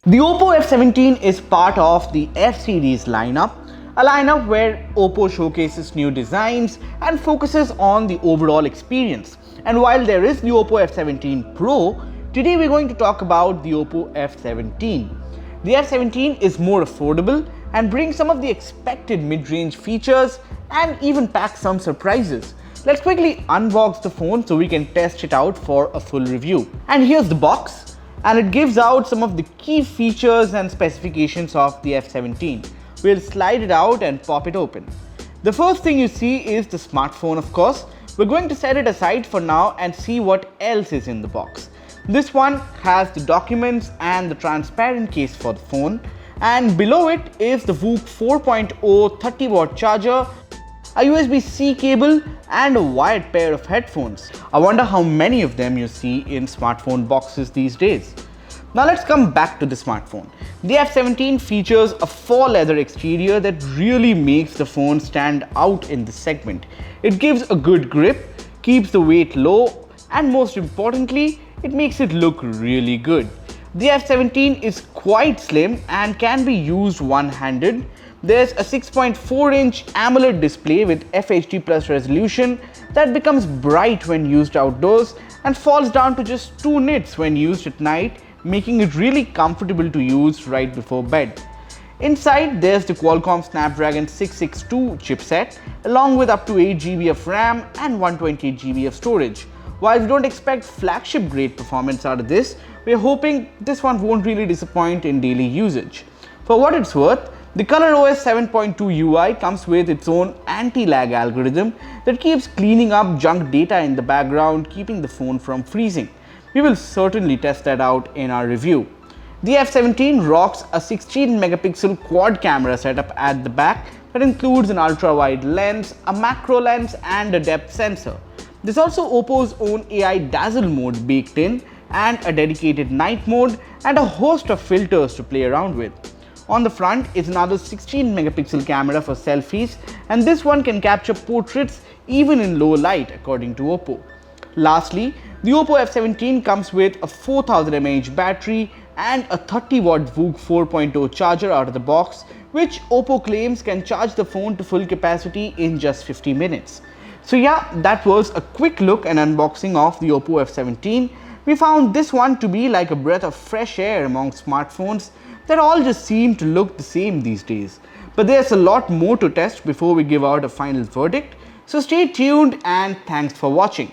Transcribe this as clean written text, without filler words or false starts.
The Oppo F17 is part of the F series lineup, a lineup where Oppo showcases new designs and focuses on the overall experience. And while there is the Oppo F17 Pro, today we're going to talk about the Oppo F17. The F17 is more affordable and brings some of the expected mid-range features and even packs some surprises. Let's quickly unbox the phone so we can test it out for a full review. And here's the box. And it gives out some of the key features and specifications of the F17. We'll slide it out and pop it open. The first thing you see is the smartphone, of course. We're going to set it aside for now and see what else is in the box. This one has the documents and the transparent case for the phone. And below it is the VOOC 4.0 30-watt charger, a USB-C cable and a wired pair of headphones. I wonder how many of them you see in smartphone boxes these days. Now let's come back to the smartphone. The F17 features a faux leather exterior that really makes the phone stand out in this segment. It gives a good grip, keeps the weight low, and most importantly, it makes it look really good. The F17 is quite slim and can be used one-handed. There's a 6.4-inch AMOLED display with FHD plus resolution that becomes bright when used outdoors and falls down to just 2 nits when used at night, making it really comfortable to use right before bed. Inside, there's the Qualcomm Snapdragon 662 chipset along with up to 8 GB of RAM and 128 GB of storage. While we don't expect flagship grade performance out of this, we're hoping this one won't really disappoint in daily usage. For what it's worth, the ColorOS 7.2 UI comes with its own anti-lag algorithm that keeps cleaning up junk data in the background, keeping the phone from freezing. We will certainly test that out in our review. The F17 rocks a 16 megapixel quad camera setup at the back that includes an ultra-wide lens, a macro lens and a depth sensor. There's also Oppo's own AI dazzle mode baked in and a dedicated night mode and a host of filters to play around with. On the front is another 16 megapixel camera for selfies, and this one can capture portraits even in low light according to Oppo. Lastly, the Oppo F17 comes with a 4000 mAh battery and a 30-watt VOOC 4.0 charger out of the box, which Oppo claims can charge the phone to full capacity in just 50 minutes. So yeah, that was a quick look and unboxing of the Oppo F17. We found this one to be like a breath of fresh air among smartphones that all just seem to look the same these days. But there's a lot more to test before we give out a final verdict, so stay tuned and thanks for watching.